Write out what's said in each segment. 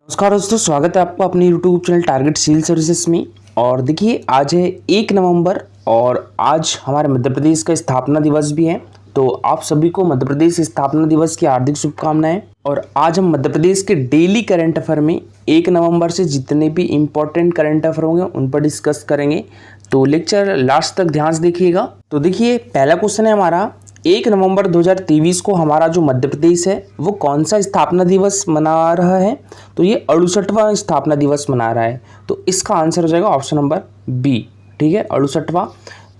नमस्कार दोस्तों, स्वागत है आपका अपने YouTube channel Target Civil Services में। और देखिए, आज है 1 नवंबर और आज हमारे मध्य प्रदेश का स्थापना दिवस भी है। तो आप सभी को मध्य प्रदेश स्थापना दिवस की हार्दिक शुभकामनाएं। और आज हम मध्य प्रदेश के डेली करंट अफेयर में 1 नवंबर से जितने भी इम्पोर्टेंट करंट अफेयर होंगे उन पर डिस्कस करेंगे। तो लेक्चर लास्ट तक ध्यान से देखिएगा। तो देखिए, पहला क्वेश्चन है हमारा, 1 नवंबर 2023 को हमारा जो मध्य प्रदेश है वो कौन सा स्थापना दिवस मना रहा है? तो ये 68वां स्थापना दिवस मना रहा है। तो इसका आंसर हो जाएगा ऑप्शन नंबर बी। ठीक है, 68वां।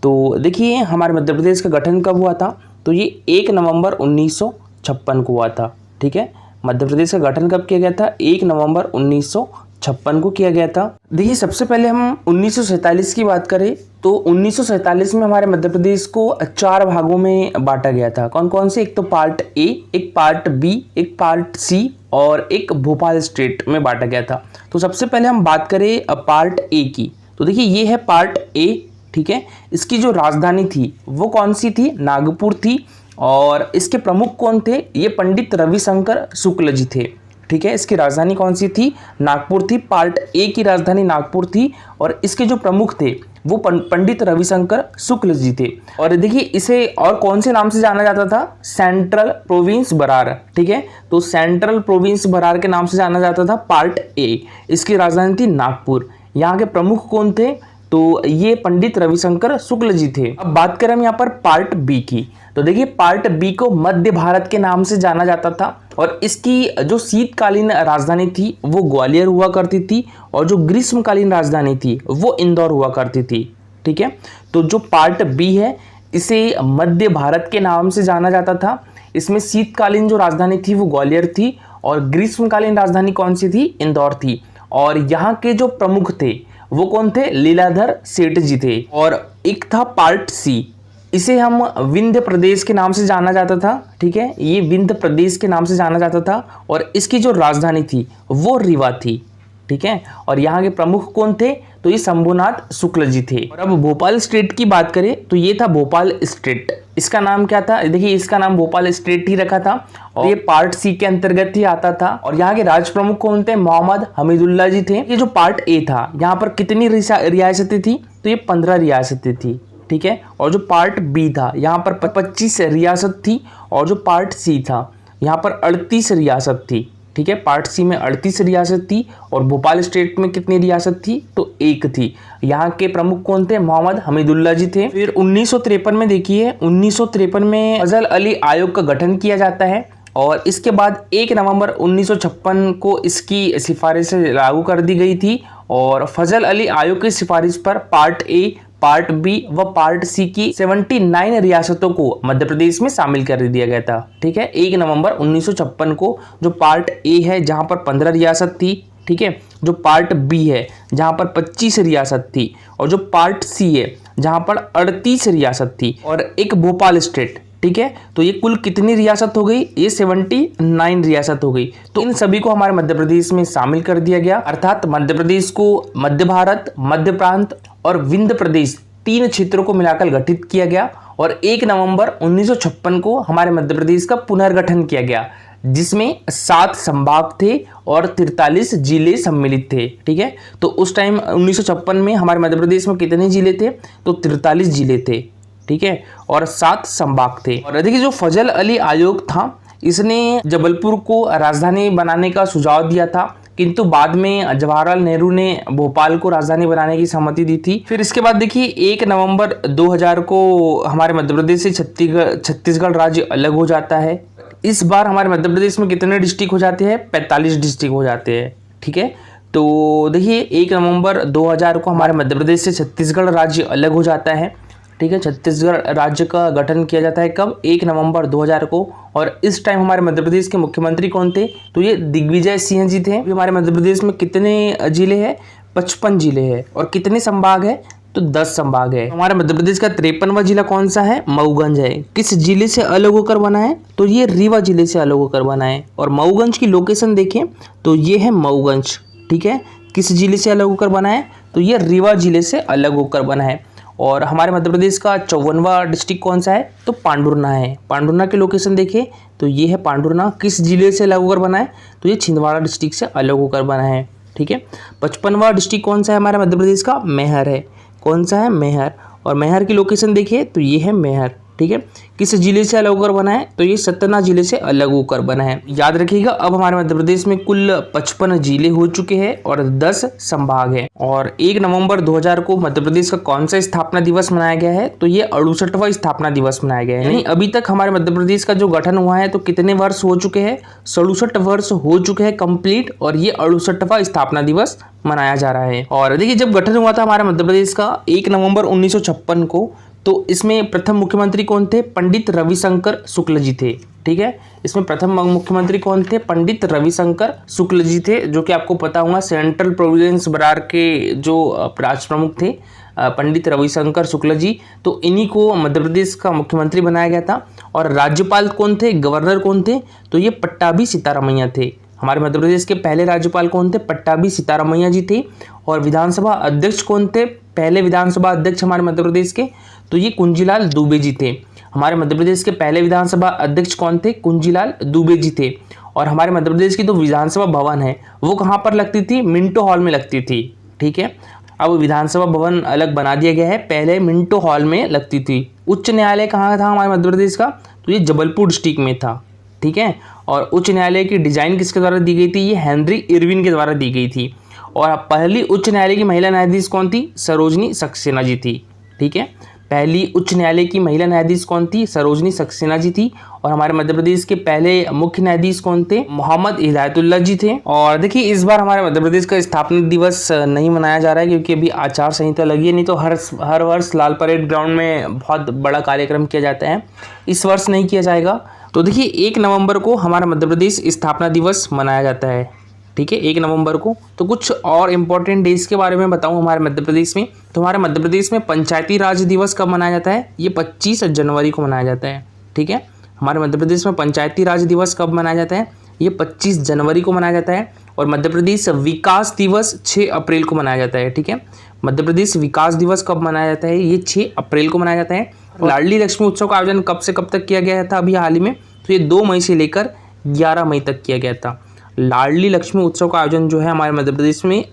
तो देखिए, हमारे मध्य प्रदेश का गठन कब हुआ था? तो ये 1 नवंबर 1956 को हुआ था। ठीक है, मध्य प्रदेश का गठन कब किया गया था? 1 नवंबर 1956 को किया गया था। देखिए, सबसे पहले हम 1947 की बात करें तो 1947 में हमारे मध्य प्रदेश को 4 भागों में बांटा गया था। कौन कौन से? एक तो पार्ट ए, एक पार्ट बी, एक पार्ट सी और एक भोपाल स्टेट में बांटा गया था। तो सबसे पहले हम बात करें पार्ट ए की। तो देखिए, ये है पार्ट ए। ठीक है, इसकी जो राजधानी थी वो कौन सी थी? नागपुर थी। और इसके प्रमुख कौन थे? ये पंडित रविशंकर शुक्ल जी थे। ठीक है, इसकी राजधानी कौन सी थी? नागपुर थी। पार्ट ए की राजधानी नागपुर थी और इसके जो प्रमुख थे वो पंडित रविशंकर शुक्ल जी थे। और देखिए, इसे और कौन से नाम से जाना जाता था? Central Province Berar. ठीक है, तो सेंट्रल प्रोविंस बरार के नाम से जाना जाता था पार्ट ए। इसकी राजधानी थी नागपुर। यहाँ के प्रमुख कौन थे? तो ये पंडित रविशंकर शुक्ल जी थे। अब बात करें हम यहाँ पर पार्ट बी की। तो देखिए, पार्ट बी को मध्य भारत के नाम से जाना जाता था और इसकी जो शीतकालीन राजधानी थी वो ग्वालियर हुआ करती थी और जो ग्रीष्मकालीन राजधानी थी वो इंदौर हुआ करती थी। ठीक है, तो जो पार्ट बी है इसे मध्य भारत के नाम से जाना जाता था। इसमें शीतकालीन जो राजधानी थी वो ग्वालियर थी और ग्रीष्मकालीन राजधानी कौन सी थी? इंदौर थी। और यहाँ के जो प्रमुख थे वो कौन थे? लीलाधर सेठ जी थे। और एक था पार्ट सी, इसे हम विंध्य प्रदेश के नाम से जाना जाता था। ठीक है, ये विंध्य प्रदेश के नाम से जाना जाता था और इसकी जो राजधानी थी वो रीवा थी। ठीक है, और यहाँ के प्रमुख कौन थे? तो ये शंभुनाथ शुक्ल जी थे। और अब भोपाल स्टेट की बात करें तो ये था भोपाल स्टेट। इसका नाम क्या था? देखिए, इसका नाम भोपाल स्टेट ही रखा था और ये पार्ट सी के अंतर्गत ही आता था। और यहाँ के राज प्रमुख कौन थे? मोहम्मद हमीदुल्ला जी थे। ये जो पार्ट ए था यहाँ पर कितनी रियासतें थी? तो ये 15 रियासतें थी। ठीक है, और जो पार्ट बी था यहाँ पर 25 रियासत थी और जो पार्ट सी था यहाँ पर 38 रियासत थी। ठीक है, पार्ट सी में 38 रियासत थी और भोपाल स्टेट में कितनी रियासत थी? तो 1 थी। यहाँ के प्रमुख कौन थे? मोहम्मद हमीदुल्ला जी थे। फिर 1953 में देखिए, 1953 में फजल अली आयोग का गठन किया जाता है और इसके बाद 1 नवंबर 1956 को इसकी सिफारिशें लागू कर दी गई थी। और फजल अली आयोग की सिफारिश पर पार्ट ए, पार्ट बी व पार्ट सी की 79 रियासतों को मध्य प्रदेश में शामिल कर दिया गया था। ठीक है, 1 नवंबर 1956 को जो पार्ट ए है जहां पर 15 रियासत थी। ठीक है, जो पार्ट बी है जहां पर 25 रियासत थी और जो पार्ट सी है जहां पर 38 रियासत थी और एक भोपाल स्टेट। ठीक है, तो ये कुल कितनी रियासत हो गई? ये 79 रियासत हो गई। तो इन सभी को हमारे मध्य प्रदेश में शामिल कर दिया गया। अर्थात मध्य प्रदेश को मध्य भारत, मध्य प्रांत और विंध्य प्रदेश 3 क्षेत्रों को मिलाकर गठित किया गया। और 1 नवंबर 1956 को हमारे मध्य प्रदेश का पुनर्गठन किया गया जिसमें 7 संभाग थे और 43 जिले सम्मिलित थे। ठीक है, तो उस टाइम 1956 में हमारे मध्य प्रदेश में कितने जिले थे? तो 43 जिले थे। ठीक है, और 7 संभाग थे। और देखिए, जो फजल अली आयोग था इसने जबलपुर को राजधानी बनाने का सुझाव दिया था, किंतु बाद में जवाहरलाल नेहरू ने भोपाल को राजधानी बनाने की सहमति दी थी। फिर इसके बाद देखिए, 1 नवंबर 2000 को हमारे मध्य प्रदेश से छत्तीसगढ़ राज्य अलग हो जाता है। इस बार हमारे मध्य प्रदेश में कितने डिस्ट्रिक्ट हो जाते हैं? 45 डिस्ट्रिक्ट हो जाते हैं। ठीक है, तो देखिए, 1 नवंबर 2000 को हमारे मध्य प्रदेश से छत्तीसगढ़ राज्य अलग हो जाता है। ठीक है, छत्तीसगढ़ राज्य का गठन किया जाता है कब? 1 नवंबर 2000 को। और इस टाइम हमारे मध्य प्रदेश के मुख्यमंत्री कौन थे? तो ये दिग्विजय सिंह जी थे। हमारे मध्य प्रदेश में कितने जिले हैं? 55 जिले हैं। और कितने संभाग है? तो 10 संभाग है। हमारे मध्य प्रदेश का 53वां जिला कौन सा है? मऊगंज है। किस जिले से अलग होकर बना है? तो ये रीवा जिले से अलग होकर बना है। और मऊगंज की लोकेशन देखें तो ये है मऊगंज। ठीक है, किस जिले से अलग होकर बना है? तो ये रीवा जिले से अलग होकर बना है। और हमारे मध्य प्रदेश का 54वां डिस्ट्रिक्ट कौन सा है, तो पांडुरना है। पांडुरना की लोकेशन देखिए तो ये है पांडुरना, किस जिले से अलग होकर बना है, तो ये छिंदवाड़ा डिस्ट्रिक्ट से अलग होकर बना है। ठीक है, 55वां डिस्ट्रिक्ट कौन सा है हमारे मध्य प्रदेश का, मैहर है। कौन सा है, मैहर। और मैहर की लोकेशन देखिए तो ये है मैहर। ठीक है, किस जिले से अलग होकर बना है, तो ये सतना जिले से अलग होकर बना है। याद रखिएगा, अब हमारे मध्य प्रदेश में कुल 55 जिले हो चुके हैं और 10 संभाग है। और 1 नवंबर 2000 को मध्य प्रदेश का कौन सा स्थापना दिवस मनाया गया है, तो ये 68वां स्थापना दिवस मनाया गया है। नहीं, अभी तक हमारे मध्य प्रदेश का जो गठन हुआ है तो कितने वर्ष हो चुके हैं, 67 वर्ष हो चुके हैं कंप्लीट, और ये 68वां स्थापना दिवस मनाया जा रहा है। और देखिए, जब गठन हुआ था हमारे मध्य प्रदेश का 1 नवंबर 1956 को, तो इसमें प्रथम मुख्यमंत्री कौन थे, पंडित रविशंकर शुक्ल जी थे। ठीक है, इसमें प्रथम मुख्यमंत्री कौन थे, पंडित रविशंकर शुक्ल जी थे, जो कि आपको पता होगा सेंट्रल प्रोविडेंस बरार के जो राज प्रमुख थे, पंडित रविशंकर शुक्ल जी। तो इन्हीं को मध्य प्रदेश का मुख्यमंत्री बनाया गया था। और राज्यपाल कौन थे, गवर्नर कौन थे, तो ये पट्टाभी सीतारामैया थे। हमारे मध्य प्रदेश के पहले राज्यपाल कौन थे, पट्टाभी सीतारामैया जी थे। और विधानसभा अध्यक्ष कौन थे, पहले विधानसभा अध्यक्ष हमारे मध्य प्रदेश के, तो ये कुंजीलाल दुबे जी थे। हमारे मध्य प्रदेश के पहले विधानसभा अध्यक्ष कौन थे, कुंजीलाल दुबे जी थे। और हमारे मध्य प्रदेश की जो विधानसभा भवन है वो कहाँ पर लगती थी, मिंटो हॉल में लगती थी। ठीक है, अब विधानसभा भवन अलग बना दिया गया है, पहले मिंटो हॉल में लगती थी। उच्च न्यायालय कहाँ था हमारे मध्य प्रदेश का, तो ये जबलपुर डिस्ट्रिक्ट में था। ठीक है, और उच्च न्यायालय की डिजाइन किसके द्वारा दी गई थी, ये हेनरी इरविन के द्वारा दी गई थी। और पहली उच्च न्यायालय की महिला न्यायाधीश कौन थी, सरोजनी सक्सेना जी थी। ठीक है, पहली उच्च न्यायालय की महिला न्यायाधीश कौन थी, सरोजनी सक्सेना जी थी। और हमारे मध्य प्रदेश के पहले मुख्य न्यायाधीश कौन थे, मोहम्मद हिदायतुल्लाह जी थे। और देखिए, इस बार हमारे मध्य प्रदेश का स्थापना दिवस नहीं मनाया जा रहा है क्योंकि अभी आचार संहिता लगी है, नहीं तो हर वर्ष लाल परेड ग्राउंड में बहुत बड़ा कार्यक्रम किया जाता है। इस वर्ष नहीं किया जाएगा। तो देखिए, 1 नवंबर को हमारा मध्य प्रदेश स्थापना दिवस मनाया जाता है। ठीक है, 1 नवंबर को। तो कुछ और इम्पोर्टेंट डेज के बारे में बताऊं हमारे मध्य प्रदेश में, तो हमारे मध्य प्रदेश में पंचायती राज दिवस कब मनाया जाता है, ये 25 जनवरी को मनाया जाता है। ठीक है, हमारे मध्य प्रदेश में पंचायती राज दिवस कब मनाया जाता है, ये 25 जनवरी को मनाया जाता है। और मध्य प्रदेश विकास दिवस 6 अप्रैल को मनाया जाता है। ठीक है, मध्य प्रदेश विकास दिवस कब मनाया जाता है, ये 6 अप्रैल को मनाया जाता है। लाडली लक्ष्मी उत्सव का आयोजन कब से कब तक किया गया था, अभी हाल ही में, तो ये 2 मई से लेकर 11 मई तक किया गया था। लाडली लक्ष्मी उत्सव का आयोजन जो है हमारे मध्य प्रदेश में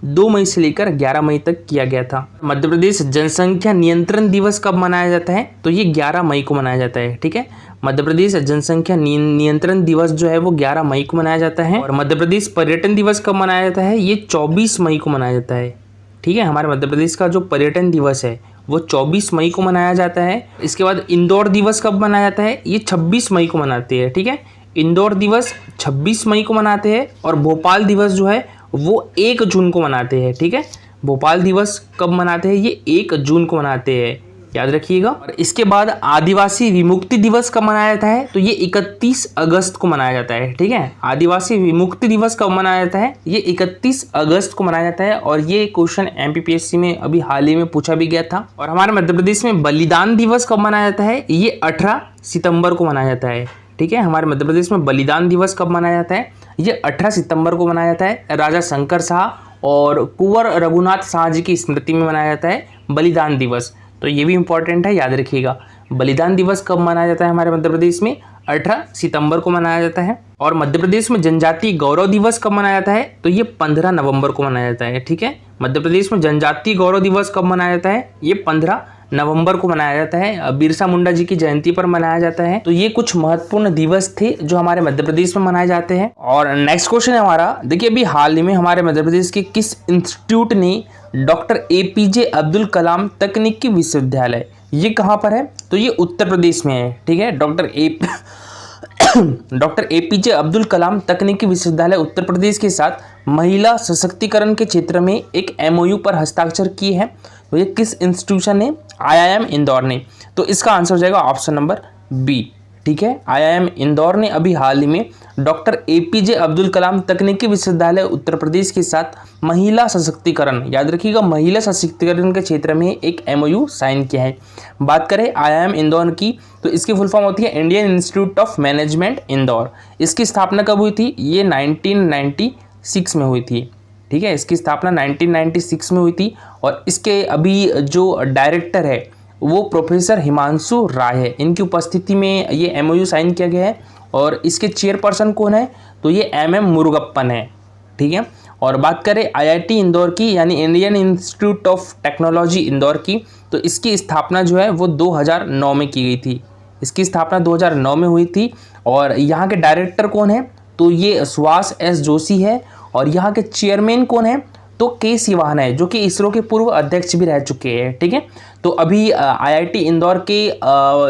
2 मई से लेकर 11 मई तक किया गया था। मध्य प्रदेश जनसंख्या नियंत्रण दिवस कब मनाया जाता है, तो ये 11 मई को मनाया जाता है। ठीक है, मध्य प्रदेश जनसंख्या नियंत्रण दिवस जो है वो 11 मई को मनाया जाता है। और मध्य प्रदेश पर्यटन दिवस कब मनाया जाता है, ये 24 मई को मनाया जाता है। ठीक है, हमारे मध्य प्रदेश का जो पर्यटन दिवस है वो 24 मई को मनाया जाता है। इसके बाद इंदौर दिवस कब मनाया जाता है, ये 26 मई को मनाते हैं। ठीक है, इंदौर दिवस 26 मई को मनाते हैं। और भोपाल दिवस जो है वो 1 जून को मनाते हैं। ठीक है, भोपाल दिवस कब मनाते हैं, ये 1 जून को मनाते हैं, याद रखिएगा। और इसके बाद आदिवासी विमुक्ति दिवस कब मनाया जाता है, तो ये 31 अगस्त को मनाया जाता है। ठीक है, आदिवासी विमुक्ति दिवस कब मनाया जाता है, ये 31 अगस्त को मनाया जाता है। और ये क्वेश्चन MPPSC में अभी हाल ही में पूछा भी गया था। और हमारे मध्य प्रदेश में बलिदान दिवस कब मनाया जाता है, ये 18 सितंबर को मनाया जाता है। ठीक है, हमारे मध्य प्रदेश में बलिदान दिवस कब मनाया जाता है, ये 18 सितंबर को मनाया जाता है। राजा शंकर शाह और कुंवर रघुनाथ शाह जी की स्मृति में मनाया जाता है बलिदान दिवस। तो ये भी इंपॉर्टेंट है, याद रखिएगा। बलिदान दिवस कब मनाया जाता है हमारे मध्य प्रदेश में, 18 सितंबर को मनाया जाता है। और मध्य प्रदेश में जनजातीय गौरव दिवस कब मनाया जाता है, तो ये 15 नवंबर को मनाया जाता है। ठीक है, मध्य प्रदेश में जनजातीय गौरव दिवस कब मनाया जाता है, ये 15 नवंबर को मनाया जाता है। बिरसा मुंडा जी की जयंती पर मनाया जाता है। तो ये कुछ महत्वपूर्ण दिवस थे जो हमारे मध्य प्रदेश में मनाए जाते हैं। और नेक्स्ट क्वेश्चन है हमारा, देखिए अभी हाल ही में हमारे मध्य प्रदेश के किस इंस्टीट्यूट ने डॉक्टर APJ अब्दुल कलाम तकनीकी विश्वविद्यालय, ये कहाँ पर है, तो ये उत्तर प्रदेश में है। ठीक है, डॉक्टर APJ अब्दुल कलाम तकनीकी विश्वविद्यालय उत्तर प्रदेश के साथ महिला सशक्तिकरण के क्षेत्र में एक MOU पर हस्ताक्षर किए हैं। तो ये किस इंस्टीट्यूशन ने, IIM इंदौर ने। तो इसका आंसर हो जाएगा ऑप्शन नंबर B। ठीक है, IIM इंदौर ने अभी हाल ही में डॉक्टर APJ अब्दुल कलाम तकनीकी विश्वविद्यालय उत्तर प्रदेश के साथ महिला सशक्तिकरण, याद रखिएगा, महिला सशक्तिकरण के क्षेत्र में एक MOU साइन किया है। बात करें IIM इंदौर की, तो इसकी फुल फॉर्म होती है Indian institute of management Indore. इसकी स्थापना कब हुई थी, ये 1996 में हुई थी। ठीक है। इसकी स्थापना 1996 में हुई थी और इसके अभी जो डायरेक्टर है वो प्रोफेसर हिमांशु राय है। इनकी उपस्थिति में ये MOU साइन किया गया है और इसके चेयरपर्सन कौन है, तो ये MM मुरुगप्पन है, ठीक है। और बात करें IIT इंदौर की यानी Indian institute of technology Indore की, तो इसकी स्थापना जो है वो 2009 में की गई थी। इसकी स्थापना 2009 में हुई थी और यहाँ के डायरेक्टर कौन है, तो ये सुहास S जोशी है और यहाँ के चेयरमैन कौन है, तो के सिवान है, जो कि इसरो के पूर्व अध्यक्ष भी रह चुके हैं, ठीक है। तो अभी IIT इंदौर के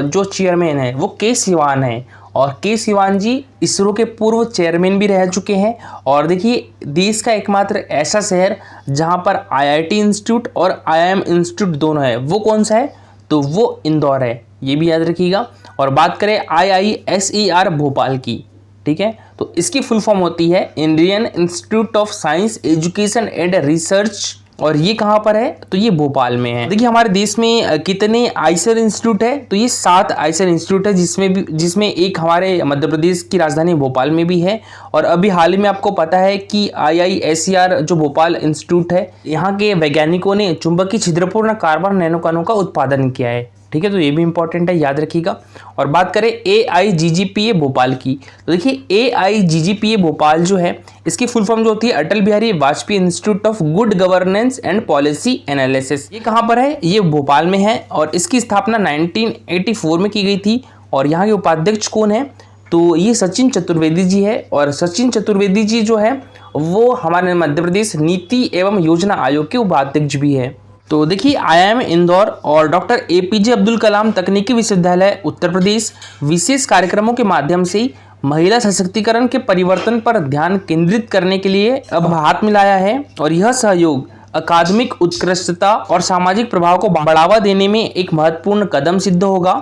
जो चेयरमैन है वो के सिवान है और के सिवान जी इसरो के पूर्व चेयरमैन भी रह चुके हैं। और देखिए देश का एकमात्र ऐसा शहर जहां पर IIT इंस्टीट्यूट और IIM इंस्टीट्यूट दोनों है, वो कौन सा है, तो वो इंदौर है, ये भी याद रखिएगा। और बात करें IISER भोपाल की, ठीक है, तो इसकी फुल फॉर्म होती है Indian institute of science education and research और ये कहाँ पर है, तो ये भोपाल में है। देखिए हमारे देश में कितने आइसर इंस्टीट्यूट है, तो ये 7 आइसर इंस्टीट्यूट है, जिसमें एक हमारे मध्य प्रदेश की राजधानी भोपाल में भी है। और अभी हाल ही में आपको पता है कि IISER जो भोपाल इंस्टीट्यूट है, यहाँ के वैज्ञानिकों ने चुंबकीय छिद्रपूर्ण कार्बन नैनोकणों का उत्पादन किया है, ठीक है, तो ये भी इंपॉर्टेंट है, याद रखिएगा। और बात करें AIGGPA भोपाल की, तो देखिए AIGGPA भोपाल जो है इसकी फुल फॉर्म जो होती है Atal Bihari Vajpayee institute of good governance and policy analysis. ये कहाँ पर है, ये भोपाल में है और इसकी स्थापना 1984 में की गई थी। और यहाँ के उपाध्यक्ष कौन है, तो ये सचिन चतुर्वेदी जी है और सचिन चतुर्वेदी जी जो है वो हमारे मध्य प्रदेश नीति एवं योजना आयोग के उपाध्यक्ष भी है। तो देखिए IIM इंदौर और डॉक्टर APJ अब्दुल कलाम तकनीकी विश्वविद्यालय उत्तर प्रदेश विशेष कार्यक्रमों के माध्यम से महिला सशक्तिकरण के परिवर्तन पर ध्यान केंद्रित करने के लिए अब हाथ मिलाया है और यह सहयोग अकादमिक उत्कृष्टता और सामाजिक प्रभाव को बढ़ावा देने में एक महत्वपूर्ण कदम सिद्ध होगा।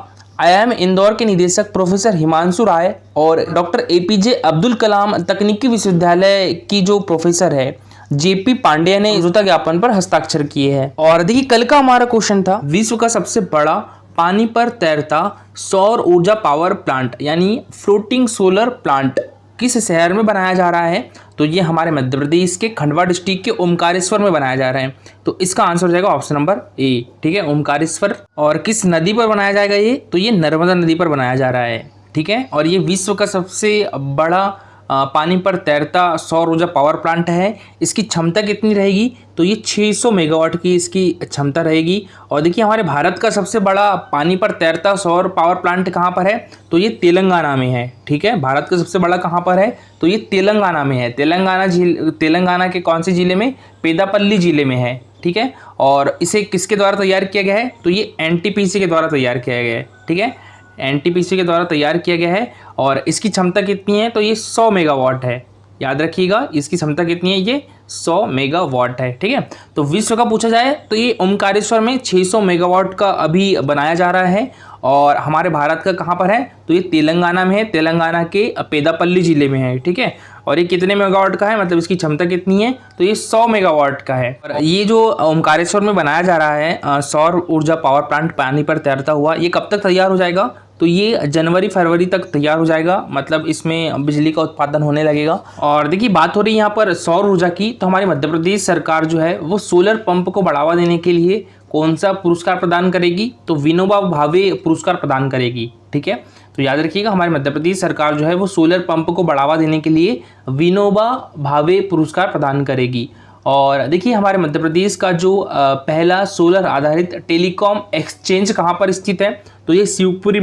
IIM इंदौर के निदेशक प्रोफेसर हिमांशु राय और डॉक्टर APJ अब्दुल कलाम तकनीकी विश्वविद्यालय की जो प्रोफेसर है JP पांडेय ने समझौता ज्ञापन पर हस्ताक्षर किए हैं। और देखिए कल का हमारा क्वेश्चन था, विश्व का सबसे बड़ा पानी पर तैरता सौर ऊर्जा पावर प्लांट यानी फ्लोटिंग सोलर प्लांट किस शहर में बनाया जा रहा है, तो ये हमारे मध्य प्रदेश के खंडवा डिस्ट्रिक्ट के ओमकारेश्वर में बनाया जा रहा है। तो इसका आंसर हो जाएगा ऑप्शन नंबर A, ठीक है, ओमकारेश्वर। और किस नदी पर बनाया जाएगा ये, तो ये नर्मदा नदी पर बनाया जा रहा है, ठीक है। और ये विश्व का सबसे बड़ा पानी पर तैरता सौर ऊर्जा पावर प्लांट है। इसकी क्षमता कितनी रहेगी, तो ये 600 मेगावाट की इसकी क्षमता रहेगी। और देखिए हमारे भारत का सबसे बड़ा पानी पर तैरता सौर पावर प्लांट कहाँ पर है, तो ये तेलंगाना में है, ठीक है। भारत का सबसे बड़ा कहाँ पर है, तो ये तेलंगाना में है। तेलंगाना के कौन से जिले में, पेदापल्ली जिले में है, ठीक है। और इसे किसके द्वारा तैयार किया गया है, तो ये NTPC के द्वारा तैयार किया गया है, ठीक है, NTPC के द्वारा तैयार किया गया है। और इसकी क्षमता कितनी है, तो ये 100 मेगावाट है, याद रखिएगा इसकी क्षमता कितनी है, ये 100 मेगावाट है, ठीक है। तो विश्व का पूछा जाए तो ये ओमकारेश्वर में 600 मेगावाट का अभी बनाया जा रहा है। और हमारे भारत का कहाँ पर है, तो ये तेलंगाना में है, तेलंगाना के पेदापल्ली जिले में है, ठीक है। और ये कितने मेगावाट का है, मतलब इसकी क्षमता कितनी है, तो ये 100 मेगावाट का है। और ये जो ओमकारेश्वर में बनाया जा रहा है सौर ऊर्जा पावर प्लांट पानी पर तैरता हुआ, ये कब तक तैयार हो जाएगा, तो ये जनवरी फरवरी तक तैयार हो जाएगा, मतलब इसमें बिजली का उत्पादन होने लगेगा। और देखिए बात हो रही है यहाँ पर सौर ऊर्जा की, तो हमारी मध्य प्रदेश सरकार जो है वो सोलर पंप को बढ़ावा देने के लिए कौन सा पुरस्कार प्रदान करेगी, तो विनोबा भावे पुरस्कार प्रदान करेगी, ठीक है। तो याद रखिएगा हमारी मध्य प्रदेश सरकार जो है वो सोलर पंप को बढ़ावा देने के लिए विनोबा भावे पुरस्कार प्रदान करेगी। और देखिए हमारे मध्य प्रदेश का जो पहला सोलर आधारित टेलीकॉम एक्सचेंज कहाँ पर स्थित है, तो ये शिवपुरी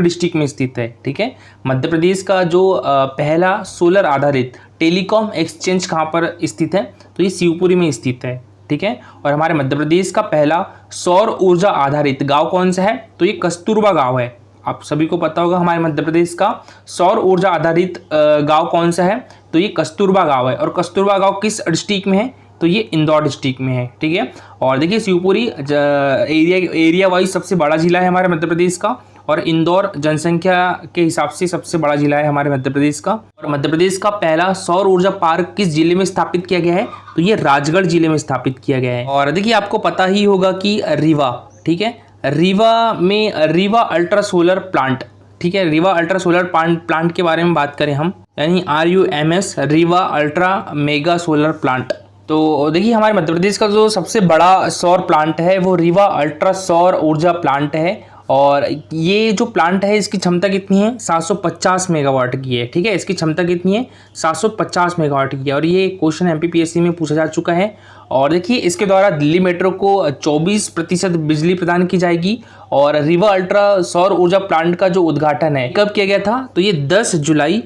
डिस्ट्रिक्ट में स्थित है, ठीक है। मध्य प्रदेश का जो पहला सोलर आधारित टेलीकॉम एक्सचेंज कहाँ पर स्थित है, तो ये शिवपुरी में स्थित है, ठीक है। और हमारे मध्य प्रदेश का पहला सौर ऊर्जा आधारित गांव कौन सा है, तो ये कस्तूरबा गांव है। आप सभी को पता होगा हमारे मध्य प्रदेश का सौर ऊर्जा आधारित गांव कौन सा है, तो ये कस्तूरबा गांव है। और कस्तूरबा गांव किस डिस्ट्रिक्ट में है, तो ये इंदौर डिस्ट्रिक्ट में है, ठीक है। और देखिए शिवपुरी एरिया वाइज सबसे बड़ा जिला है हमारे मध्य प्रदेश का, और इंदौर जनसंख्या के हिसाब से सबसे बड़ा जिला है हमारे मध्य प्रदेश का। और मध्य प्रदेश का पहला सौर ऊर्जा पार्क किस जिले में स्थापित किया गया है, तो ये राजगढ़ जिले में स्थापित किया गया है। और देखिए आपको पता ही होगा कि रीवा, ठीक है, रीवा में रीवा अल्ट्रा सोलर प्लांट ठीक है, रीवा अल्ट्रा सोलर प्लांट के बारे में बात करें हम, यानी RUMS Rewa ultra mega solar plant. तो देखिए हमारे मध्य प्रदेश का जो सबसे बड़ा सौर प्लांट है वो रीवा अल्ट्रा सौर ऊर्जा प्लांट है। और ये जो प्लांट है इसकी क्षमता कितनी है, 750 मेगावाट की है। ठीक है, इसकी क्षमता कितनी है, 750 मेगावाट की है। और ये क्वेश्चन MPPSC में पूछा जा चुका है। और देखिए इसके द्वारा दिल्ली मेट्रो को 24% बिजली प्रदान की जाएगी। और रीवा अल्ट्रा सौर ऊर्जा प्लांट का जो उद्घाटन है कब किया गया था, तो ये 10 जुलाई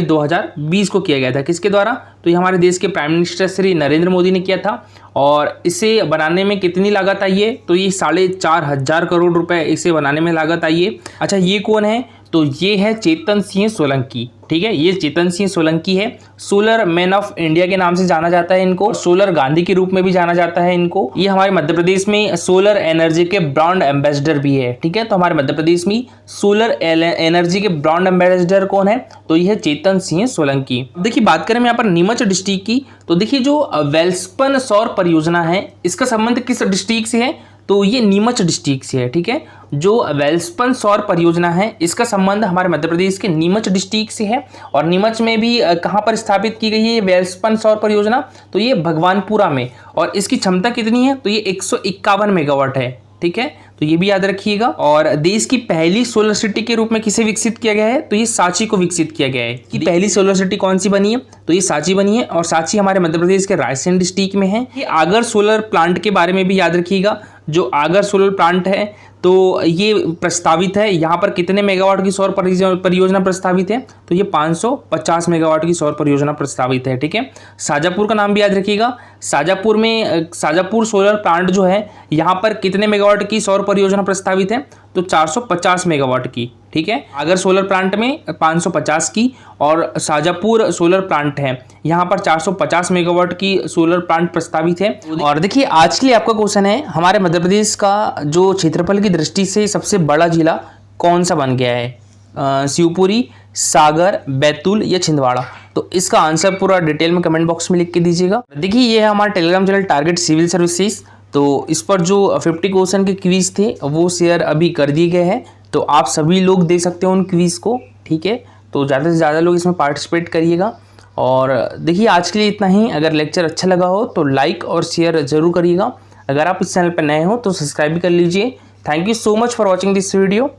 2020 को किया गया था। किसके द्वारा, तो ये हमारे देश के प्राइम मिनिस्टर श्री नरेंद्र मोदी ने किया था। और इसे बनाने में कितनी लागत आई है, तो ये 4,500 करोड़ रुपए इसे बनाने में लागत आई है। अच्छा, ये कौन है, तो ये है चेतन सिंह सोलंकी। ठीक है, ये चेतन सिंह सोलंकी है। सोलर मैन ऑफ इंडिया के नाम से जाना जाता है इनको, सोलर गांधी के रूप में भी जाना जाता है इनको। ये हमारे मध्य प्रदेश में सोलर एनर्जी के ब्रांड एम्बेसडर भी है। ठीक है, तो हमारे मध्य प्रदेश में सोलर एनर्जी के ब्रांड एम्बेसडर कौन है, तो ये है चेतन सिंह सोलंकी। देखिए बात करें यहाँ पर नीमच डिस्ट्रिक्ट की, तो देखिए जो वेल्सपन सौर परियोजना है इसका संबंध किस डिस्ट्रिक्ट से है, तो ये नीमच डिस्ट्रिक्ट से है। ठीक है, जो वेल्सपन सौर परियोजना है इसका संबंध हमारे मध्य प्रदेश के नीमच डिस्ट्रिक्ट से है। और नीमच में भी कहाँ पर स्थापित की गई है ये वेल्सपन सौर परियोजना, तो ये भगवानपुरा में। और इसकी क्षमता कितनी है, तो ये 151 मेगावाट है। ठीक है, तो ये भी याद रखिएगा। और देश की पहली सोलर सिटी के रूप में किसे विकसित किया गया है, तो ये सांची को विकसित किया गया है। कि पहली सोलर सिटी कौन सी बनी है, तो ये सांची बनी है। और सांची हमारे मध्य प्रदेश के रायसेन डिस्ट्रिक्ट में है। ये आगर सोलर प्लांट के बारे में भी याद रखिएगा। जो आगर सोलर प्लांट है तो ये प्रस्तावित है, यहाँ पर कितने मेगावाट की सौर परियोजना प्रस्तावित है, तो ये 550 मेगावाट की सौर परियोजना प्रस्तावित है। ठीक है, शाजापुर का नाम भी याद रखिएगा। शाजापुर सोलर प्लांट जो है यहाँ पर कितने मेगावाट की सौर परियोजना प्रस्तावित है, तो 450 मेगावाट की। ठीक है, आगर सोलर प्लांट में 550 की और शाजापुर सोलर प्लांट है यहाँ पर 450 मेगावाट की सोलर प्लांट प्रस्तावित है। और देखिए आज के लिए आपका क्वेश्चन है, हमारे मध्य प्रदेश का जो क्षेत्रफल की दृष्टि से सबसे बड़ा जिला कौन सा बन गया है, शिवपुरी, सागर, बैतूल या छिंदवाड़ा। तो इसका आंसर पूरा डिटेल में कमेंट बॉक्स में लिख के दीजिएगा। देखिए ये है हमारा Telegram channel Target Civil Services. तो इस पर जो 50 क्वेश्चन के क्विज थे वो शेयर अभी कर दिए गए हैं, तो आप सभी लोग दे सकते हो उन क्विज को। ठीक है, तो ज़्यादा से ज़्यादा लोग इसमें पार्टिसिपेट करिएगा। और देखिए आज के लिए इतना ही। अगर लेक्चर अच्छा लगा हो तो लाइक और शेयर ज़रूर करिएगा। अगर आप इस चैनल पर नए हो तो सब्सक्राइब भी कर लीजिए। Thank you so much for watching this video.